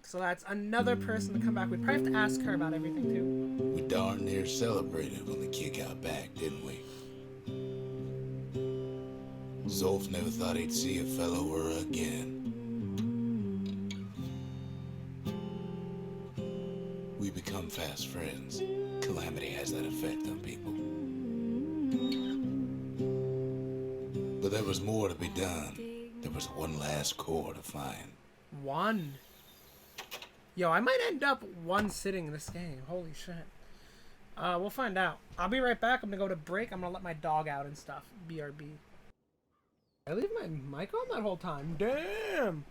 So that's another person to come back. We probably have to ask her about everything, too. We darn near celebrated when the kid got back, didn't we? Zolf never thought he'd see a fellow her again. We become fast friends. Calamity has that effect on people. But there was more to be done. There was one last core to find. One. Yo, I might end up one sitting in this game. Holy shit. We'll find out. I'll be right back. I'm gonna go to break. I'm gonna let my dog out and stuff. BRB. I leave my mic on that whole time. Damn.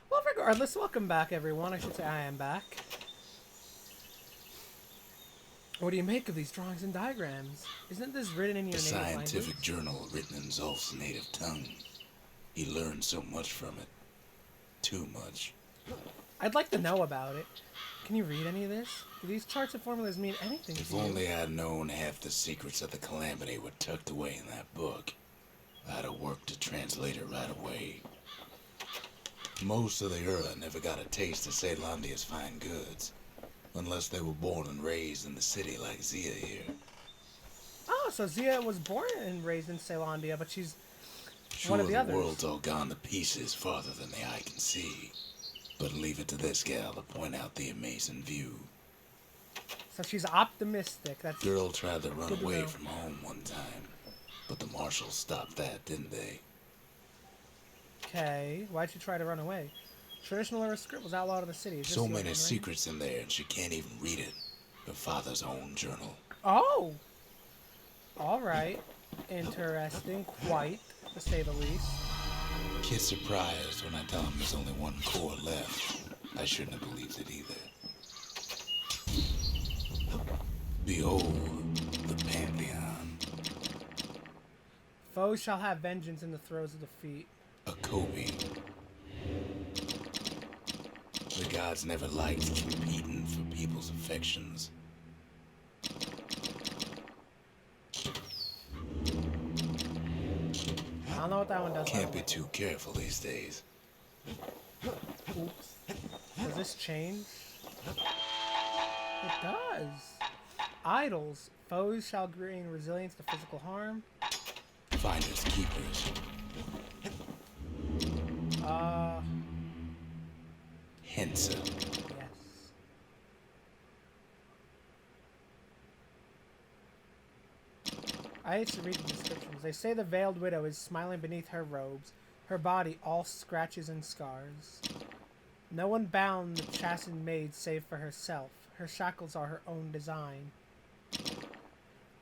Well, regardless, welcome back, everyone. I should say I am back. What do you make of these drawings and diagrams? Isn't this written in your native language? A scientific journal written in Zolf's native tongue. He learned so much from it. Too much. I'd like to know about it. Can you read any of this? Do these charts and formulas mean anything to you? If only I'd known half the secrets of the Calamity were tucked away in that book. I'd have worked to translate it right away. Most of the Ura never got a taste of Caelondia's fine goods. Unless they were born and raised in the city like Zia here. Oh, so Zia was born and raised in Caelondia, but she's sure, one of the others. The world's all gone to pieces farther than the eye can see. But leave it to this gal to point out the amazing view. So she's optimistic. That's girl tried to run away from home one time. But the marshals stopped that, didn't they? Okay, why'd she try to run away? Traditional Ura script was outlawed in the city. So many secrets in there, and she can't even read it. Her father's own journal. Oh! Alright. Interesting. Quite, to say the least. Kid's surprised when I tell him there's only one core left. I shouldn't have believed it either. Behold, the Pantheon. Foes shall have vengeance in the throes of defeat. A Kobe. The gods never liked competing for people's affections. I don't know what that one does. Can't be too careful these days. Oops. Does this change? It does. Idols. Foes shall gain resilience to physical harm. Finders keepers. Hensa. Yes. I used to read the descriptions. They say the veiled widow is smiling beneath her robes, her body all scratches and scars. No one bound the chastened maid save for herself. Her shackles are her own design.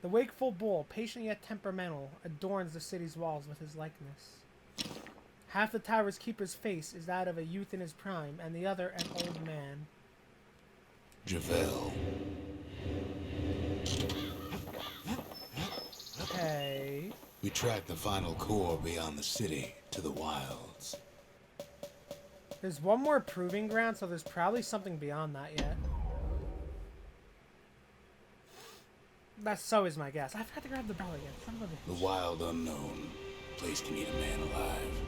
The wakeful bull, patient yet temperamental, adorns the city's walls with his likeness. Half the tower's keeper's face is that of a youth in his prime, and the other an old man. Javel. Okay. We tracked the final core beyond the city to the wilds. There's one more proving ground, so there's probably something beyond that yet. So is my guess. I forgot to grab the bell again. The wild unknown. Place to meet a man alive.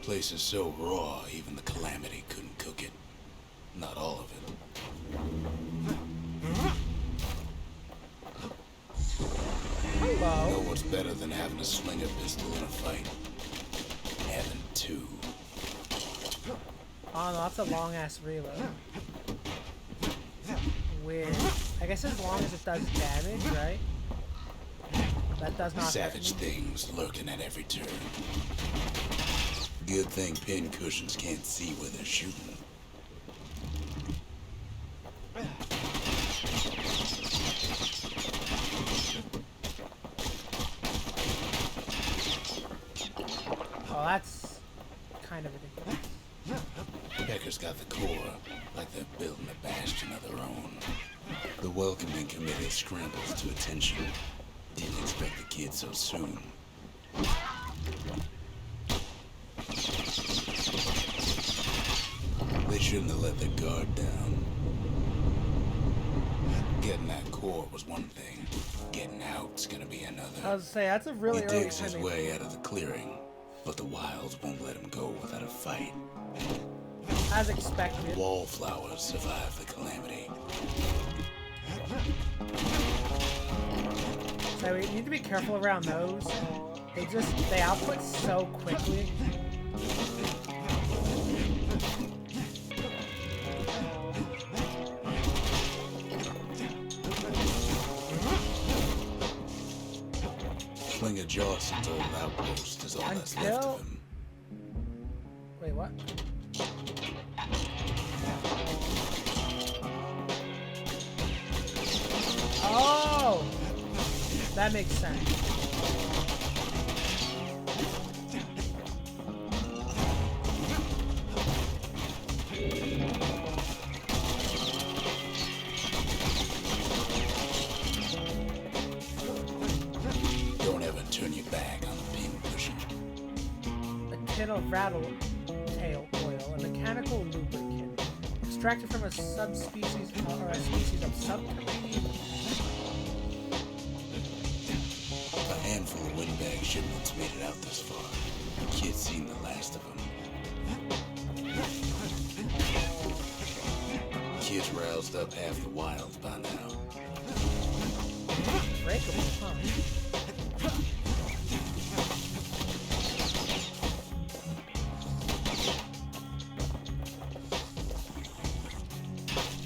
Place is so raw, even the Calamity couldn't cook it. Not all of it. Hello. You know what's better than having a slinger pistol in a fight? Having two. Oh no, that's a long ass reload. Weird. I guess as long as it does damage, right? That does not savage things lurking at every turn. Good thing pin cushions can't see where they're shooting. Oh, that's kind of ridiculous. Becker's got the core, like they're building a bastion of their own. The welcoming committee scrambles to attention. Didn't expect the kid so soon. They shouldn't have let their guard down. Getting that core was one thing. Getting out's gonna be another. I was saying that's a really He early digs his way out of the clearing, but the wilds won't let him go without a fight. As expected. Wallflowers survive the calamity. So we need to be careful around those. They output so quickly. Klinger Johnson's old outpost is all that's left of him. Wait, what? Oh! That makes sense. Don't ever turn your back on the pin cushion. A tin of rattle tail oil, a mechanical lubricant, extracted from a subspecies or a species of subterranean. A handful of windbag shipments made it out this far. The kid's seen the last of them. Kid's roused up half the wilds by now. Breakable, huh?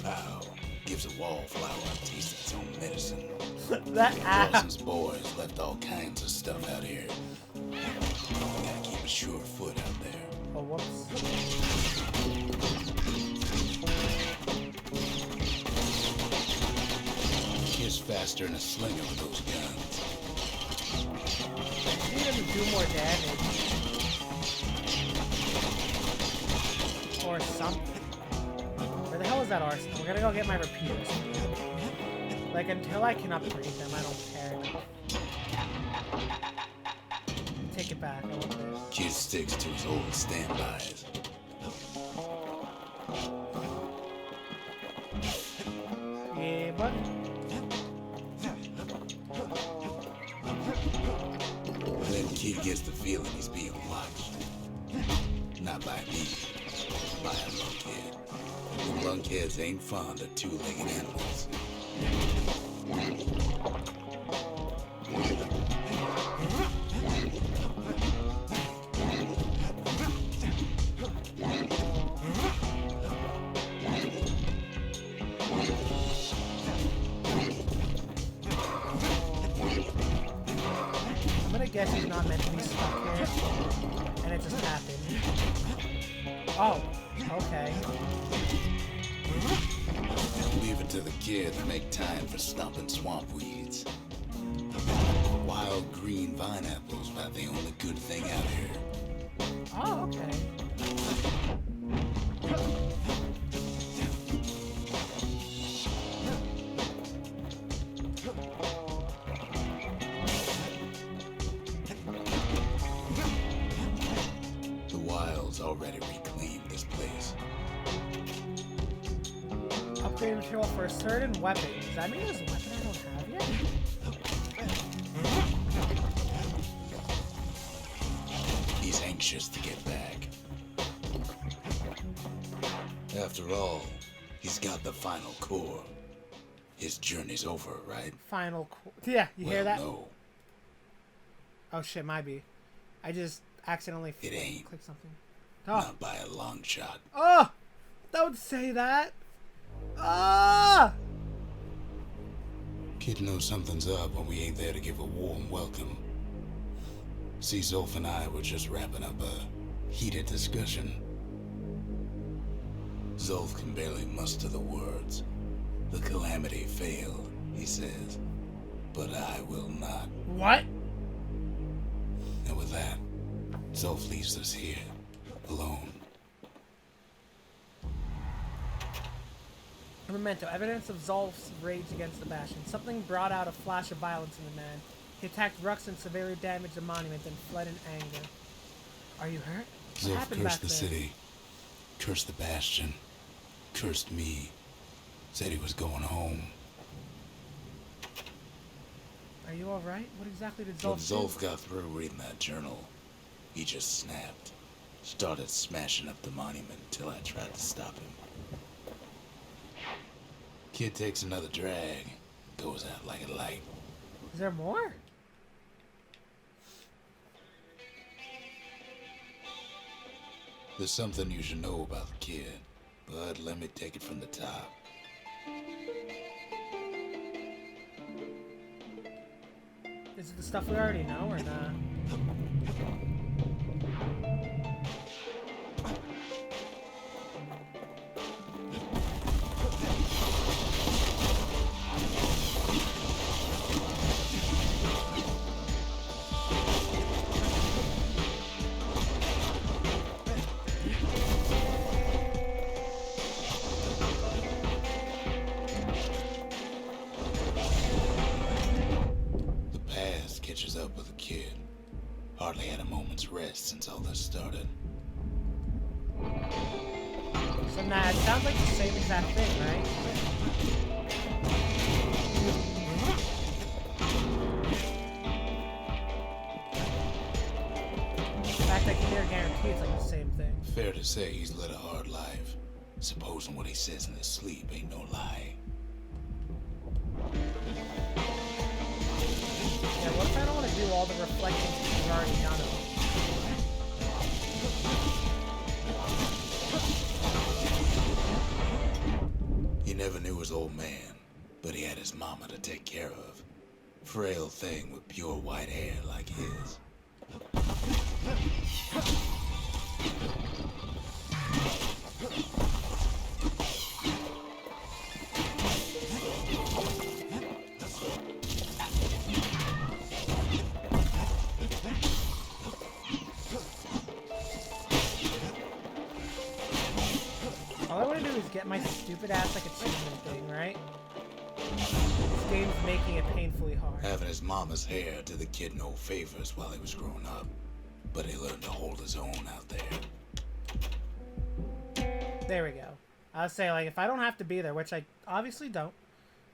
Pow gives a wallflower a taste of its own medicine. That Dawson's boys left all kinds of stuff out here. Gotta keep a sure foot out there. Oh, whoops. Kid's faster than a slinger with those guns. He doesn't do more damage. Or something. Where the hell is that arsenal? We're gonna go get my repeaters. Like, until I can upgrade them, I don't care. Take it back. I want this. Kid sticks to his old standbys. Yeah, but Then Kid gets the feeling he's being watched. Not by me, by a lunkhead. The lunkheads ain't fond of two-legged animals. I'm gonna guess he's not meant to be stuck here. And it just happened. Oh, okay. Leave it to the kid to make time for stomping swamp weeds. Wild green vine apples about the only good thing out here. Oh, okay. The wild's already reclaimed this place. Upgrade material for a certain weapon. Does that mean there's a weapon I don't have yet? He's anxious to get back. After all, he's got the final core. His journey's over, right? Yeah, you hear that? No, Oh shit, might be. I just accidentally it ain't. clicked something. Not by a long shot. Oh! Don't say that! Ah! Kid knows something's up when we ain't there to give a warm welcome. See, Zolf and I were just wrapping up a heated discussion. Zolf can barely muster the words. The calamity failed, he says. But I will not. What? And with that, Zolf leaves us here, alone. Memento. Evidence of Zolf's rage against the Bastion. Something brought out a flash of violence in the man. He attacked Rux and severely damaged the monument, then fled in anger. Are you hurt? What Zolf happened cursed back the there? city, cursed the Bastion, cursed me, said he was going home. Are you alright? What exactly did When Zolf do? Zolf got through reading that journal, he just snapped. Started smashing up the monument until I tried to stop him. Kid takes another drag, goes out like a light. Is there more? There's something you should know about the kid, but let me take it from the top. Is it the stuff we already know or not? Up with a kid. Hardly had a moment's rest since all this started. So nah, it sounds like the same exact thing, right? In fact, I can near guarantee it's like the same thing. Fair to say he's led a hard life. Supposing what he says in his sleep ain't no lie. Yeah, what if I don't want to do all the reflecting we've already done? He never knew his old man, but he had his mama to take care of. Frail thing with pure white hair like his. All I want to do is get my stupid ass like achievement thing, right? This game's making it painfully hard. Having his mama's hair did the kid no favors while he was growing up, but he learned to hold his own out there. There we go. I was saying, like, if I don't have to be there, which I obviously don't,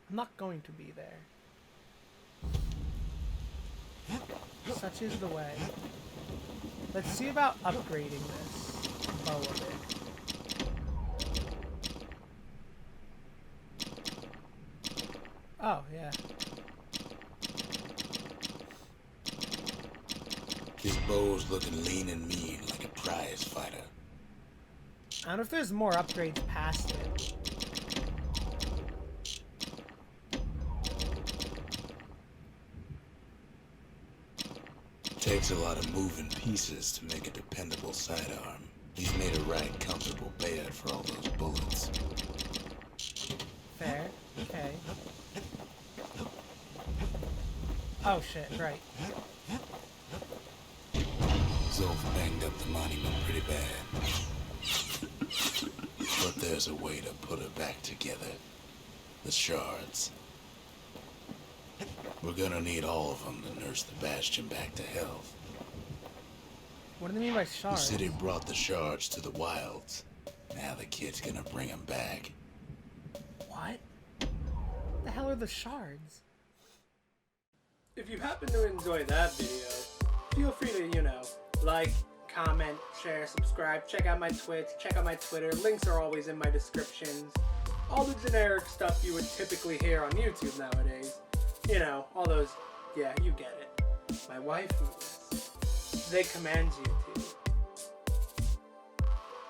I'm not going to be there. Such is the way. Let's see about upgrading this bow a bit. Oh, yeah. His bow's looking lean and mean like a prize fighter. I don't know if there's more upgrades past it. Takes a lot of moving pieces to make a dependable sidearm. He's made a right comfortable bed for all those bullets. Fair. Okay. Oh shit, right. Zolf banged up the monument pretty bad. But there's a way to put it back together. The shards. We're gonna need all of them to nurse the Bastion back to health. What do they mean by The shards? city brought the shards to the wilds. Now the kid's gonna bring them back. What? The hell are the shards? If you happen to enjoy that video, feel free to, like, comment, share, subscribe, check out my Twitch, check out my Twitter. Links are always in my descriptions. All the generic stuff you would typically hear on YouTube nowadays. All those, yeah, you get it. My waifu, they command you